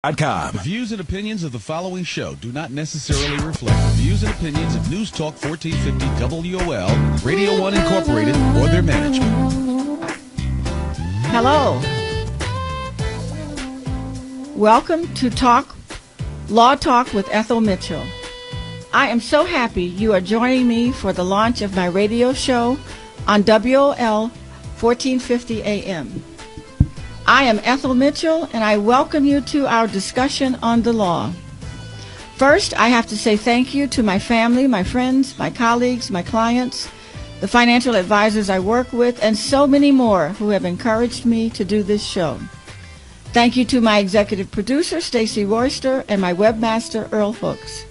The views and opinions of the following show do not necessarily reflect the views and opinions of News Talk 1450 WOL, Radio 1 Incorporated, or their management. Hello. Welcome to Law Talk with Ethel Mitchell. I am so happy you are joining me for the launch of my radio show on WOL 1450 AM. I am Ethel Mitchell, and I welcome you to our discussion on the law. First, I have to say thank you to my family, my friends, my colleagues, my clients, the financial advisors I work with, and so many more who have encouraged me to do this show. Thank you to my executive producer, Stacy Royster, and my webmaster, Earl Hooks.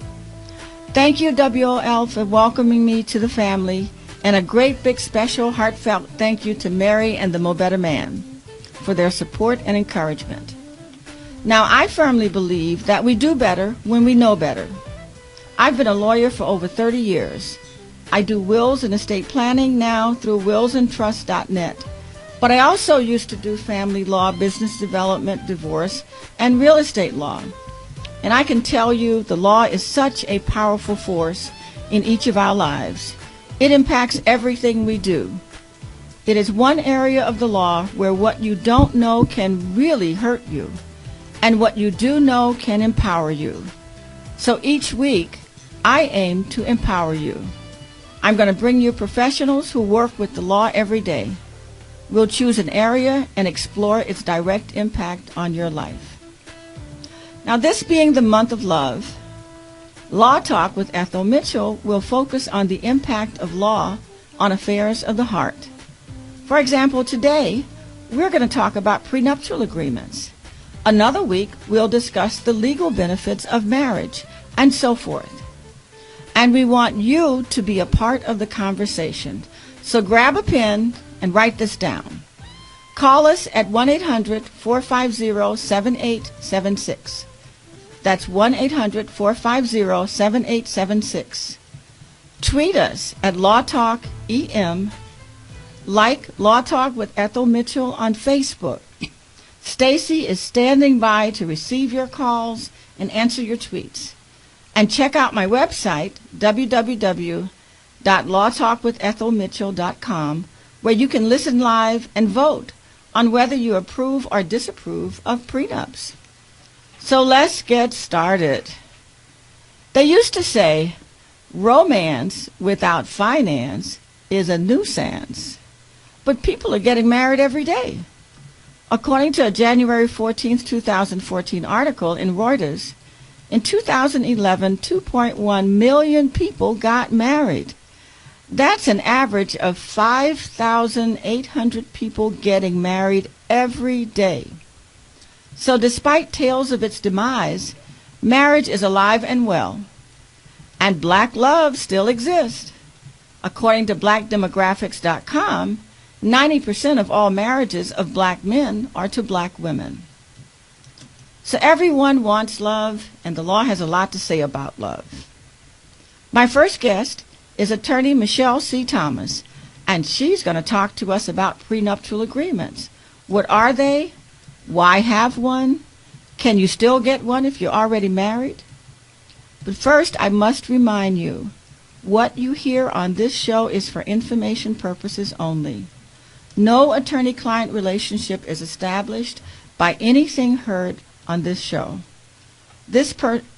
Thank you, WOL, for welcoming me to the family, and a great big special heartfelt thank you to Mary and the Mo Better Man for their support and encouragement. Now, I firmly believe that we do better when we know better. I've been a lawyer for over 30 years. I do wills and estate planning now through willsandtrust.net. But I also used to do family law, business development, divorce, and real estate law. And I can tell you the law is such a powerful force in each of our lives. It impacts everything we do. It is one area of the law where what you don't know can really hurt you, and what you do know can empower you. So each week, I aim to empower you. I'm going to bring you professionals who work with the law every day. We'll choose an area and explore its direct impact on your life. Now, this being the month of love, Law Talk with Ethel Mitchell will focus on the impact of law on affairs of the heart. For example, today, we're going to talk about prenuptial agreements. Another week, we'll discuss the legal benefits of marriage, and so forth. And we want you to be a part of the conversation. So grab a pen and write this down. Call us at 1-800-450-7876. That's 1-800-450-7876. Tweet us at LawTalkEM. Like Law Talk with Ethel Mitchell on Facebook. Stacy is standing by to receive your calls and answer your tweets. And check out my website, www.lawtalkwithethelmitchell.com, where you can listen live and vote on whether you approve or disapprove of prenups. So let's get started. They used to say, romance without finance is a nuisance. But people are getting married every day. According to a January 14, 2014 article in Reuters, in 2011, 2.1 million people got married. That's an average of 5,800 people getting married every day. So despite tales of its demise, marriage is alive and well. And black love still exists. According to blackdemographics.com, 90% of all marriages of black men are to black women. So everyone wants love, and the law has a lot to say about love. My first guest is attorney Michelle C. Thomas, and she's going to talk to us about prenuptial agreements. What are they? Why have one? Can you still get one if you're already married? But first, I must remind you, what you hear on this show is for information purposes only. No attorney-client relationship is established by anything heard on this show.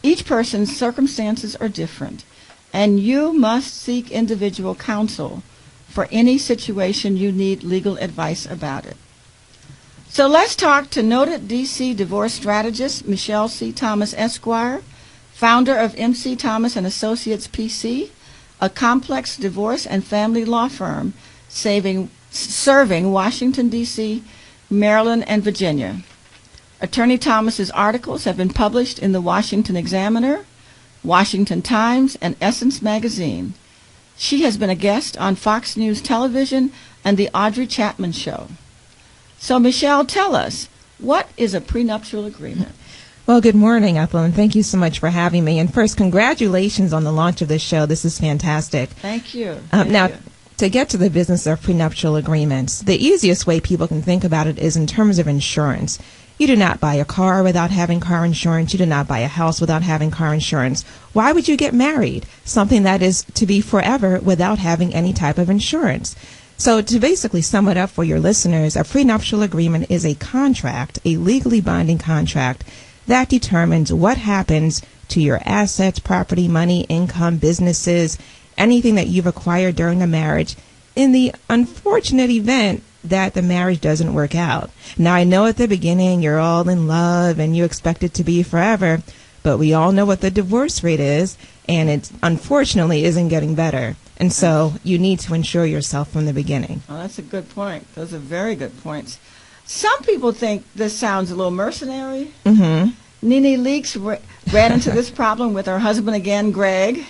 Each person's circumstances are different, and you must seek individual counsel for any situation you need legal advice about it. So let's talk to noted D.C. divorce strategist Michelle C. Thomas, Esquire, founder of MC Thomas and Associates, P.C., a complex divorce and family law firm serving Washington, D.C., Maryland, and Virginia. Attorney Thomas's articles have been published in the Washington Examiner, Washington Times, and Essence Magazine. She has been a guest on Fox News Television and The Audrey Chapman Show. So, Michelle, tell us, what is a prenuptial agreement? Well, good morning, Ethel, and thank you so much for having me. And first, congratulations on the launch of this show. This is fantastic. Thank you. Now, to get to the business of prenuptial agreements, the easiest way people can think about it is in terms of insurance. You do not buy a car without having car insurance. You do not buy a house without having car insurance. Why would you get married? Something that is to be forever without having any type of insurance. So to basically sum it up for your listeners, a prenuptial agreement is a contract, a legally binding contract that determines what happens to your assets, property, money, income, businesses, anything that you've acquired during a marriage in the unfortunate event that the marriage doesn't work out. Now, I know at the beginning you're all in love and you expect it to be forever, but we all know what the divorce rate is, and it unfortunately isn't getting better. And so you need to insure yourself from the beginning. Oh, that's a good point. Those are very good points. Some people think this sounds a little mercenary. Mm-hmm. Nene Leakes ran into this problem with her husband again, Greg.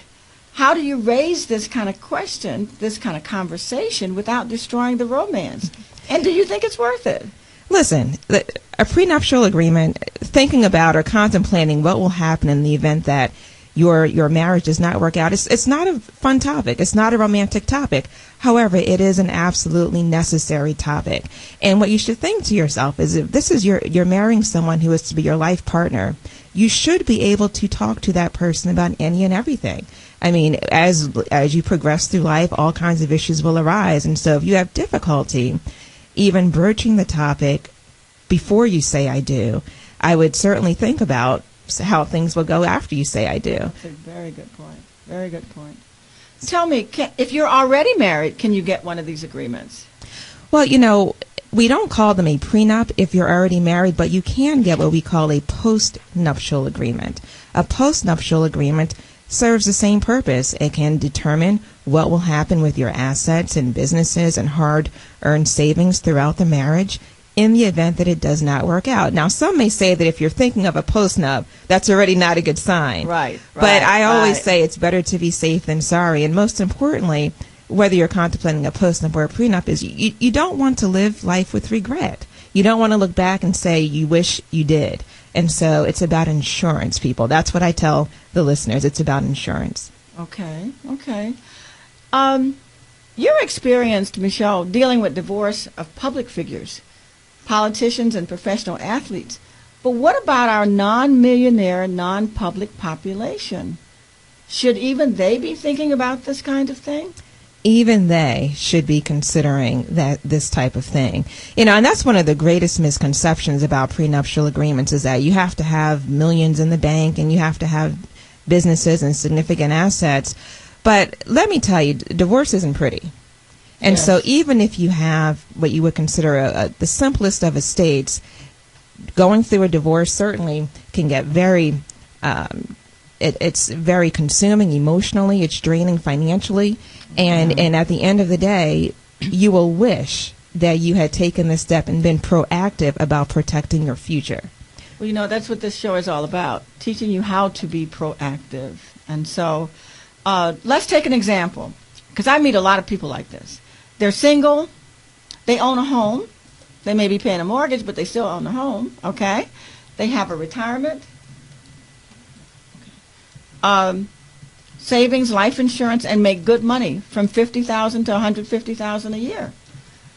How do you raise this kind of question, this kind of conversation, without destroying the romance? And do you think it's worth it? Listen, a prenuptial agreement, thinking about or contemplating what will happen in the event that your marriage does not work out, it's not a fun topic. It's not a romantic topic. However, it is an absolutely necessary topic. And what you should think to yourself is, if this is you're marrying someone who is to be your life partner, you should be able to talk to that person about any and everything. I mean, as you progress through life, all kinds of issues will arise. And so if you have difficulty even broaching the topic before you say I do, I would certainly think about how things will go after you say I do. That's a very good point. Very good point. Tell me, if you're already married, can you get one of these agreements? Well, we don't call them a prenup if you're already married, but you can get what we call a post-nuptial agreement. A post-nuptial agreement serves the same purpose. It can determine what will happen with your assets and businesses and hard-earned savings throughout the marriage in the event that it does not work out. Now, some may say that if you're thinking of a post-nup, that's already not a good sign. Right. But I always say it's better to be safe than sorry. And most importantly, whether you're contemplating a post-nup or a prenup, is you don't want to live life with regret. You don't want to look back and say you wish you did. And so it's about insurance, people. That's what I tell the listeners. It's about insurance. Okay. You're experienced, Michelle, dealing with divorce of public figures, politicians and professional athletes. But what about our non-millionaire, non-public population? Should even they be thinking about this kind of thing? Even they should be considering this type of thing. And that's one of the greatest misconceptions about prenuptial agreements, is that you have to have millions in the bank and you have to have businesses and significant assets. But let me tell you, divorce isn't pretty. And Yes. so even if you have what you would consider the simplest of estates, going through a divorce certainly can get very it's very consuming emotionally. It's draining financially. And at the end of the day, you will wish that you had taken this step and been proactive about protecting your future. Well, that's what this show is all about, teaching you how to be proactive. And so let's take an example, because I meet a lot of people like this. They're single. They own a home. They may be paying a mortgage, but they still own a home, okay? They have a retirement, savings, life insurance, and make good money from $50,000 to $150,000 a year.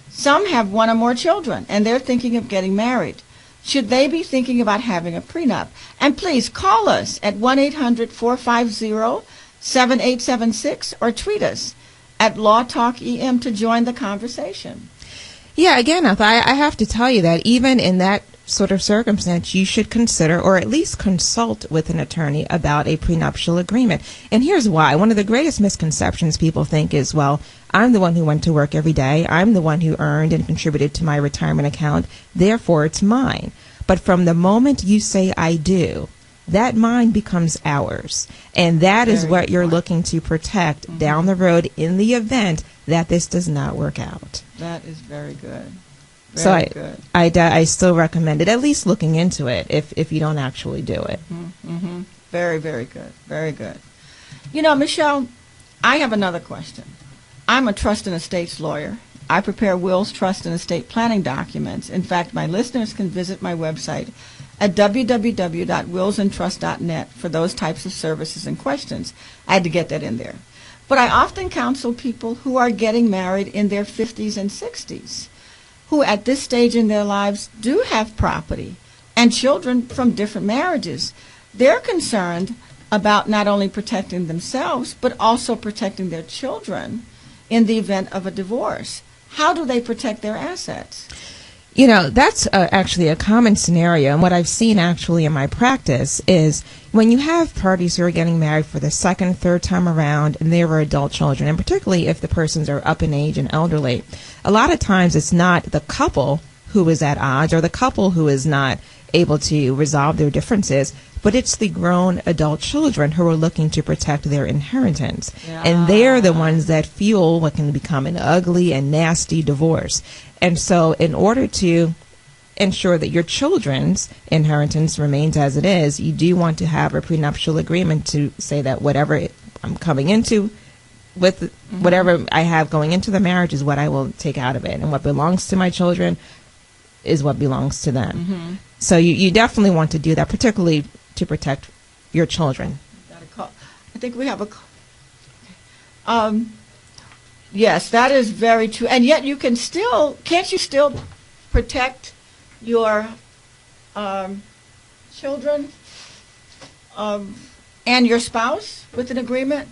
Some have one or more children, and they're thinking of getting married. Should they be thinking about having a prenup? And please call us at 1-800-450-7876 or tweet us at LawTalkEM to join the conversation. Yeah, again, I have to tell you that even in that sort of circumstance, you should consider or at least consult with an attorney about a prenuptial agreement. And here's why. One of the greatest misconceptions people think is, well, I'm the one who went to work every day. I'm the one who earned and contributed to my retirement account. Therefore, it's mine. But from the moment you say I do, that mine becomes ours. And that is what you're looking to protect down the road in the event that this does not work out. That is very good. Good. I still recommend it, at least looking into it if you don't actually do it. Mm-hmm. Very, very good. Very good. Michelle, I have another question. I'm a trust and estates lawyer. I prepare wills, trust, and estate planning documents. In fact, my listeners can visit my website at www.willsandtrust.net for those types of services and questions. I had to get that in there. But I often counsel people who are getting married in their 50s and 60s, who at this stage in their lives do have property, and children from different marriages. They're concerned about not only protecting themselves, but also protecting their children in the event of a divorce. How do they protect their assets? You know, that's actually a common scenario. And what I've seen actually in my practice is when you have parties who are getting married for the second, third time around, and they were adult children, and particularly if the persons are up in age and elderly, a lot of times it's not the couple who is at odds or the couple who is not able to resolve their differences, but it's the grown adult children who are looking to protect their inheritance. Yeah. And they're the ones that fuel what can become an ugly and nasty divorce. And so in order to ensure that your children's inheritance remains as it is, you do want to have a prenuptial agreement to say that whatever I'm coming into with whatever I have going into the marriage is what I will take out of it. And what belongs to my children is what belongs to them. So you definitely want to do that, particularly to protect your children. Got a call. I think we have a call. Yes, that is very true. And yet you can still, can't you still protect your children and your spouse with an agreement?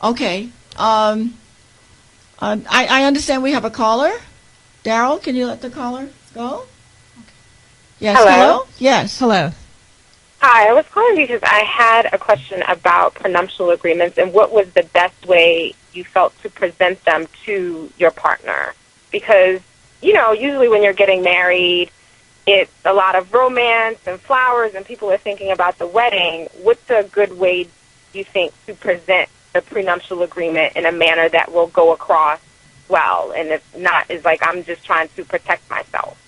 Okay. I understand we have a caller. Daryl, can you let the caller go? Yes, hello? Yes. Hello. Hi, I was calling because I had a question about prenuptial agreements and what was the best way you felt to present them to your partner. Because, you know, usually when you're getting married, it's a lot of romance and flowers and people are thinking about the wedding. What's a good way, do you think, to present the prenuptial agreement in a manner that will go across well and it's not is like I'm just trying to protect myself?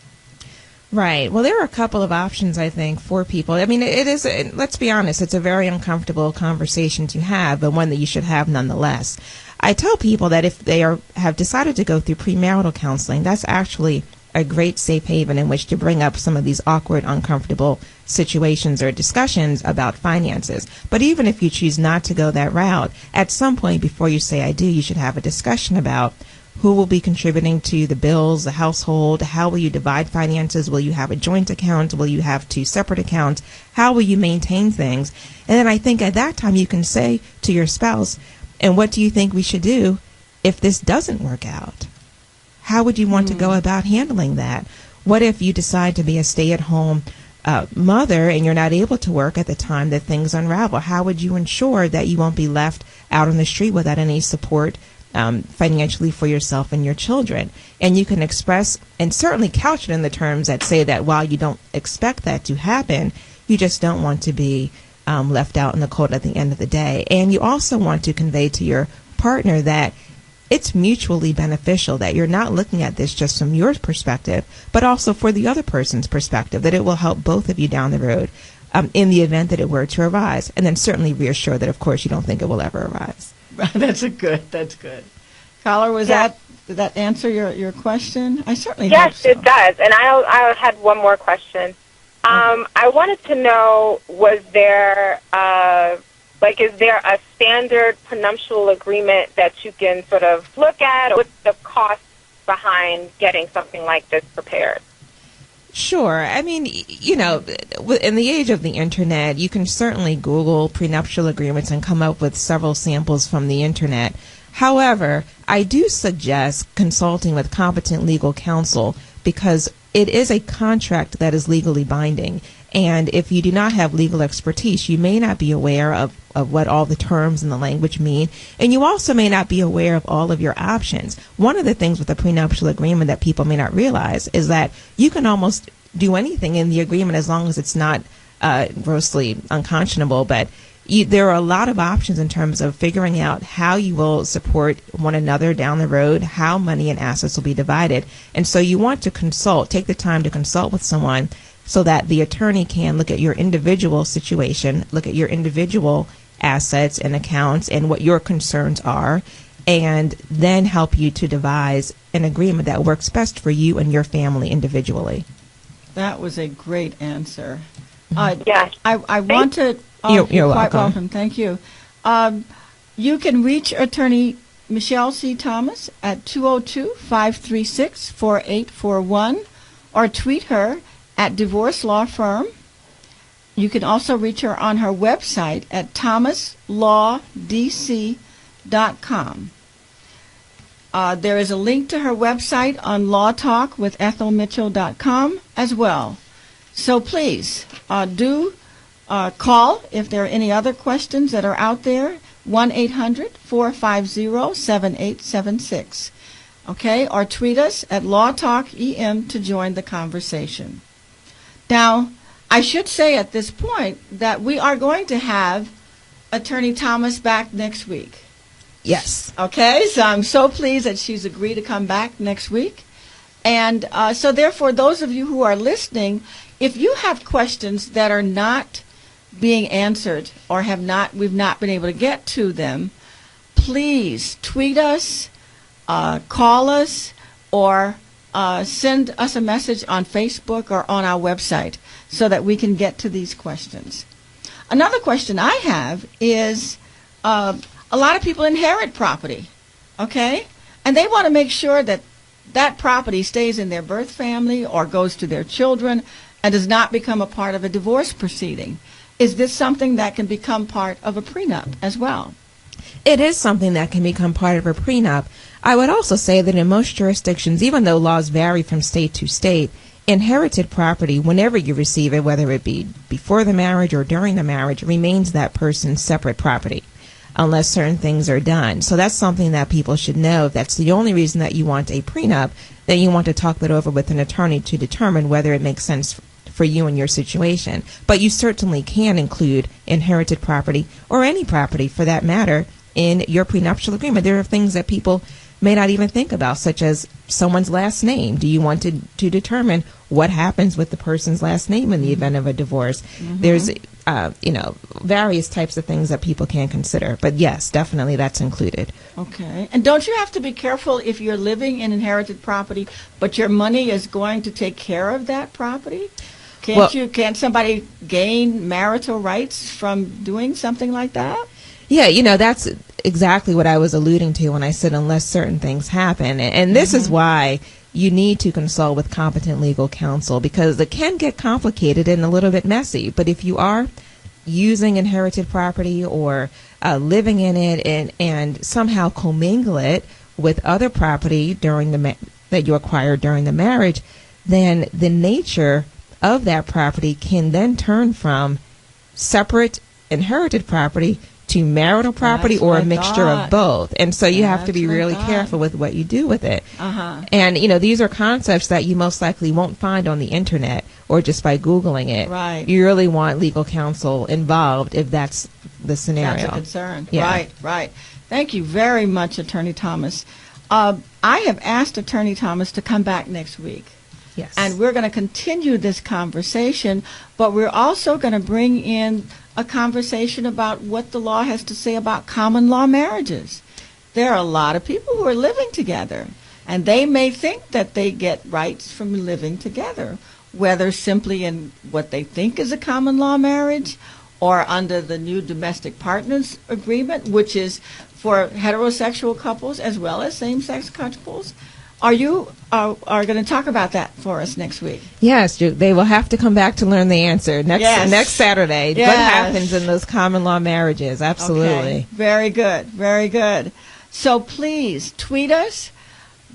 Right. Well, there are a couple of options, I think, for people. I mean, it is, let's be honest, it's a very uncomfortable conversation to have, but one that you should have nonetheless. I tell people that if they have decided to go through premarital counseling, that's actually a great safe haven in which to bring up some of these awkward, uncomfortable situations or discussions about finances. But even if you choose not to go that route, at some point before you say I do, you should have a discussion about who will be contributing to the bills, the household, how will you divide finances, will you have a joint account, will you have two separate accounts, how will you maintain things? And then I think at that time you can say to your spouse, and what do you think we should do if this doesn't work out? How would you want to go about handling that? What if you decide to be a stay-at-home mother and you're not able to work at the time that things unravel? How would you ensure that you won't be left out on the street without any support financially for yourself and your children? And you can express and certainly couch it in the terms that say that while you don't expect that to happen, you just don't want to be left out in the cold at the end of the day. And you also want to convey to your partner that it's mutually beneficial, that you're not looking at this just from your perspective, but also for the other person's perspective, that it will help both of you down the road in the event that it were to arise. And then certainly reassure that, of course, you don't think it will ever arise. That's good. Caller, did that answer your question? I certainly hope Yes, so. it does. And I had one more question. I wanted to know, is there a standard prenuptial agreement that you can sort of look at? What's the cost behind getting something like this prepared? Sure. I mean, you know, in the age of the internet, you can certainly Google prenuptial agreements and come up with several samples from the internet. However, I do suggest consulting with competent legal counsel because it is a contract that is legally binding. And if you do not have legal expertise, you may not be aware of what all the terms and the language mean. And you also may not be aware of all of your options. One of the things with a prenuptial agreement that people may not realize is that you can almost do anything in the agreement as long as it's not grossly unconscionable. But there are a lot of options in terms of figuring out how you will support one another down the road, how money and assets will be divided. And so you want to take the time to consult with someone so that the attorney can look at your individual situation, look at your individual assets and accounts and what your concerns are, and then help you to devise an agreement that works best for you and your family individually. That was a great answer. Yes. I want to... You're quite welcome. welcome. Thank you. You can reach Attorney Michelle C. Thomas at 202-536-4841, or tweet her at Divorce Law Firm. You can also reach her on her website at thomaslawdc.com. There is a link to her website on LawTalkWithEthelMitchell.com as well. So please do call if there are any other questions that are out there, 1-800-450-7876. Okay, or tweet us at LawTalkEM to join the conversation. Now, I should say at this point that we are going to have Attorney Thomas back next week. Yes. Okay, so I'm so pleased that she's agreed to come back next week. And so therefore, those of you who are listening, if you have questions that are not being answered or we've not been able to get to them, please tweet us, call us, or send us a message on Facebook or on our website so that we can get to these questions. Another question I have is a lot of people inherit property, okay? And they want to make sure that that property stays in their birth family or goes to their children and does not become a part of a divorce proceeding. Is this something that can become part of a prenup as well? It is something that can become part of a prenup. I would also say that in most jurisdictions, even though laws vary from state to state, inherited property, whenever you receive it, whether it be before the marriage or during the marriage, remains that person's separate property unless certain things are done. So that's something that people should know. If that's the only reason that you want a prenup, then you want to talk that over with an attorney to determine whether it makes sense for you and your situation. But you certainly can include inherited property, or any property for that matter, in your prenuptial agreement. There are things that people may not even think about, such as someone's last name. Do you want to determine what happens with the person's last name in the event of a divorce? Mm-hmm. There's, various types of things that people can consider. But yes, definitely that's included. Okay. And don't you have to be careful if you're living in inherited property, but your money is going to take care of that property? Can't somebody gain marital rights from doing something like that? Yeah, that's exactly what I was alluding to when I said unless certain things happen. And this is why you need to consult with competent legal counsel, because it can get complicated and a little bit messy. But if you are using inherited property or living in it and somehow commingle it with other property that you acquired during the marriage, then the nature of that property can then turn from separate inherited property to marital property or a mixture of both. And so you have to be really careful with what you do with it. And, these are concepts that you most likely won't find on the internet or just by Googling it. Right. You really want legal counsel involved if that's the scenario. That's a concern. Yeah. Right. Thank you very much, Attorney Thomas. I have asked Attorney Thomas to come back next week. Yes. And we're going to continue this conversation, but we're also going to bring in a conversation about what the law has to say about common law marriages. There are a lot of people who are living together, and they may think that they get rights from living together, whether simply in what they think is a common law marriage or under the new domestic partners agreement, which is for heterosexual couples as well as same-sex couples. Are you are going to talk about that for us next week? Yes, they will have to come back to learn the answer next Saturday. Yes. What happens in those common law marriages? Absolutely. Okay. Very good. Very good. So please tweet us.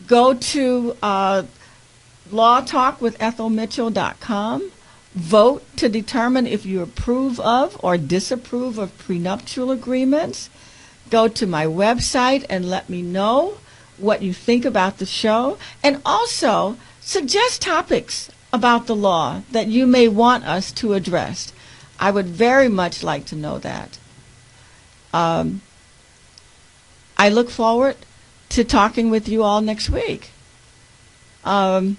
Go to LawTalkWithEthelMitchell.com. Vote to determine if you approve of or disapprove of prenuptial agreements. Go to my website and let me know what you think about the show, and also suggest topics about the law that you may want us to address. I would very much like to know that. I look forward to talking with you all next week. Okay,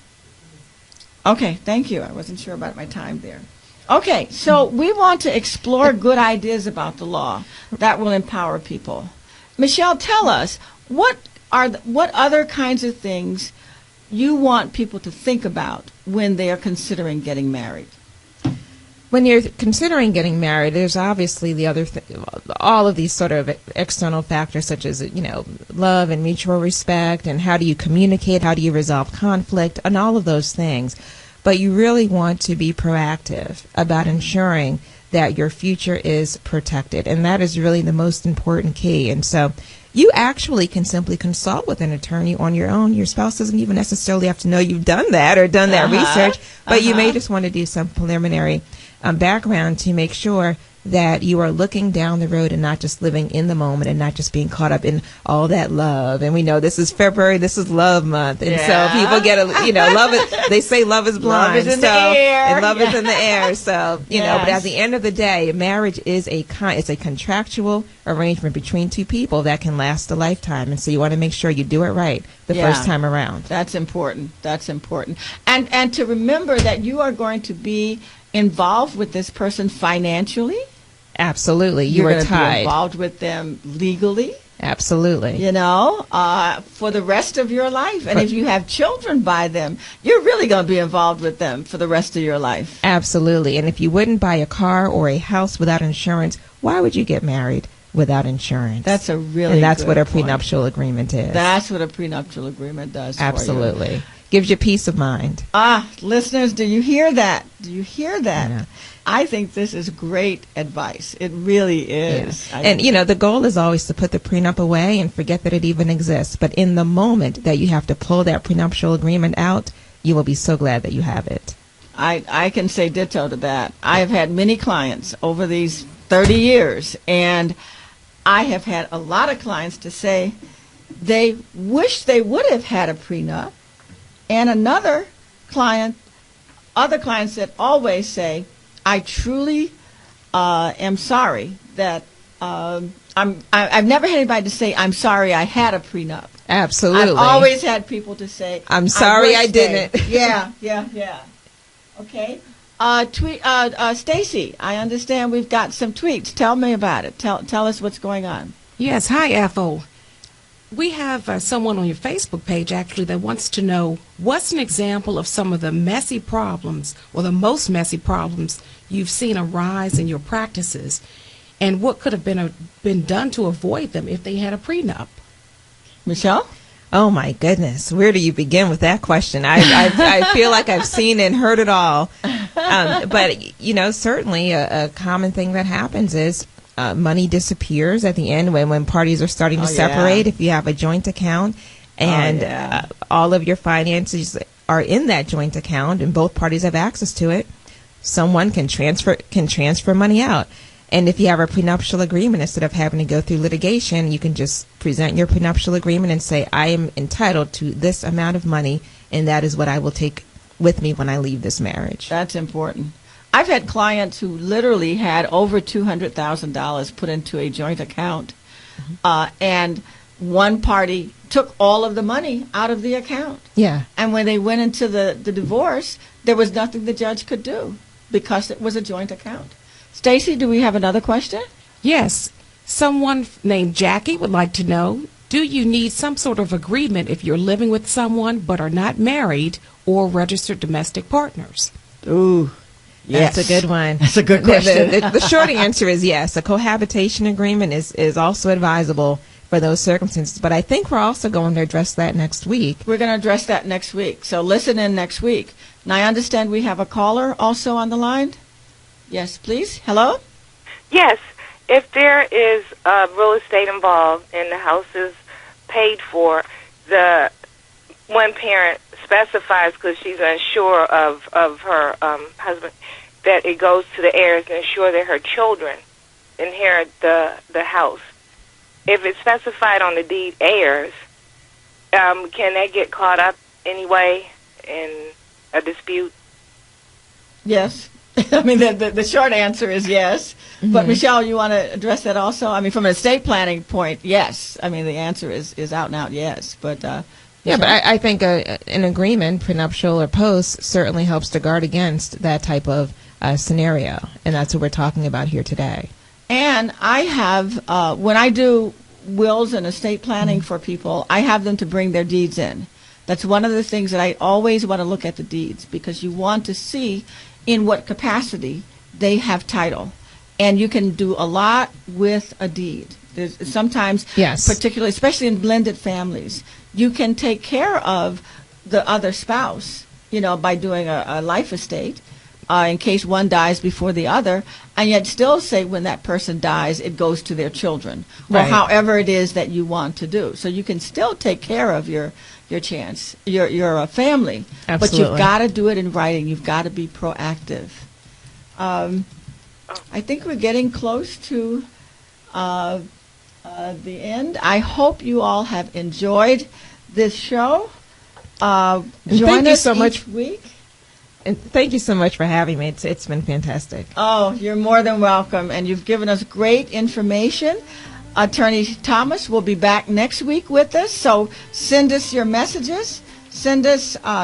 thank you. I wasn't sure about my time there. Okay, so we want to explore good ideas about the law that will empower people. Michelle, tell us, what other kinds of things you want people to think about when they are considering getting married? When you're considering getting married, there's obviously the other all of these sort of external factors, such as love and mutual respect, and how do you communicate, how do you resolve conflict, and all of those things. but you really want to be proactive about ensuring that your future is protected. And that is really the most important key. And so you actually can simply consult with an attorney on your own. Your spouse doesn't even necessarily have to know you've done that or done that research, but you may just want to do some preliminary background to make sure that you are looking down the road and not just living in the moment and not just being caught up in all that love. And we know this is February, this is love month. And so people get love is, they say love is blind. Love is in the air. And love is in the air. So, but at the end of the day, marriage is it's a contractual arrangement between two people that can last a lifetime. And so you want to make sure you do it right the first time around. That's important. That's important. And to remember that you are going to be involved with this person financially. Absolutely. You're are going to tied. be involved with them legally. Absolutely. For the rest of your life. And if you have children by them, you're really going to be involved with them for the rest of your life. Absolutely. And if you wouldn't buy a car or a house without insurance, why would you get married without insurance? That's a really And that's good what a point. prenuptial agreement is. That's what a prenuptial agreement does Absolutely. for you. Gives you peace of mind. Listeners, do you hear that? Do you hear that? Yeah. I think this is great advice. It really is. Yeah. And, the goal is always to put the prenup away and forget that it even exists. But in the moment that you have to pull that prenuptial agreement out, you will be so glad that you have it. I can say ditto to that. I have had many clients over these 30 years, and I have had a lot of clients to say they wish they would have had a prenup, and other clients that always say, I truly am sorry that I've never had anybody to say, I'm sorry I had a prenup. Absolutely. I've always had people to say, I'm sorry I didn't. Yeah. Okay. Stacy, I understand we've got some tweets. Tell me about it. Tell us what's going on. Yes. Hi, Ethel. We have someone on your Facebook page, actually, that wants to know what's an example of some of the messy problems or the most messy problems you've seen arise in your practices, and what could have been done to avoid them if they had a prenup. Michelle? Oh, my goodness. Where do you begin with that question? I feel like I've seen and heard it all. But, certainly a common thing that happens is money disappears at the end when parties are starting to separate. If you have a joint account and all of your finances are in that joint account and both parties have access to it, someone can transfer money out. And if you have a prenuptial agreement, instead of having to go through litigation, you can just present your prenuptial agreement and say, I am entitled to this amount of money, and that is what I will take with me when I leave this marriage. That's important. I've had clients who literally had over $200,000 put into a joint account, and one party took all of the money out of the account. Yeah. And when they went into the divorce, there was nothing the judge could do because it was a joint account. Stacy, do we have another question? Yes. Someone named Jackie would like to know, do you need some sort of agreement if you're living with someone but are not married or registered domestic partners? Ooh. Yes. That's a good one. That's a good question. The short answer is yes. A cohabitation agreement is also advisable for those circumstances. But I think we're also going to address that next week. We're going to address that next week. So listen in next week. Now, I understand we have a caller also on the line. Yes, please. Hello? Yes. If there is real estate involved and the house is paid for, the one parent specifies, because she's unsure of her husband, that it goes to the heirs to ensure that her children inherit the house. If it's specified on the deed heirs, can they get caught up anyway in a dispute? Yes. I mean, the short answer is yes. Mm-hmm. But, Michelle, you want to address that also? I mean, from an estate planning point, yes. I mean, the answer is out and out yes. But yeah, but I think an agreement, prenuptial or post, certainly helps to guard against that type of scenario. And that's what we're talking about here today. And I have, when I do wills and estate planning for people, I have them to bring their deeds in. That's one of the things that I always want to look at the deeds, because you want to see in what capacity they have title. And you can do a lot with a deed. There's sometimes, yes, particularly, especially in blended families, you can take care of the other spouse by doing a life estate, in case one dies before the other, and yet still say when that person dies, it goes to their children, or Right. however it is that you want to do. So you can still take care of your family, but Absolutely. you've got to do it in writing. You've got to be proactive. I think we're getting close to the end. I hope you all have enjoyed this show. Join thank you us so each much. week. And thank you so much for having me. It's been fantastic. Oh, you're more than welcome, and you've given us great information. Attorney Thomas will be back next week with us, so send us your messages,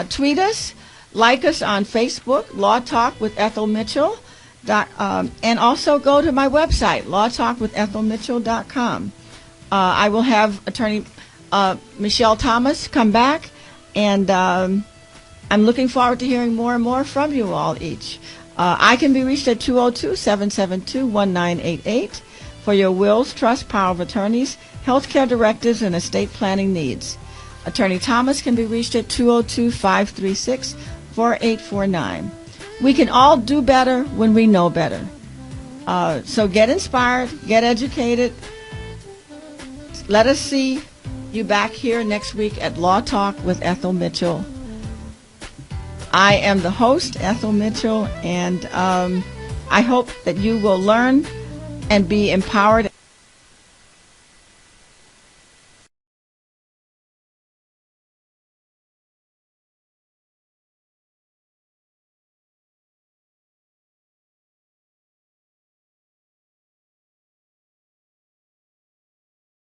tweet us, like us on Facebook, Law Talk with Ethel Mitchell, and also go to my website, lawtalkwithethelmitchell.com. I will have Attorney Michelle Thomas come back, and I'm looking forward to hearing more and more from you all each. I can be reached at 202-772-1988 for your wills, trust, power of attorneys, healthcare directives, and estate planning needs. Attorney Thomas can be reached at 202-536-4849. We can all do better when we know better. So get inspired, get educated. Let us see you back here next week at Law Talk with Ethel Mitchell. I am the host, Ethel Mitchell, and I hope that you will learn and be empowered.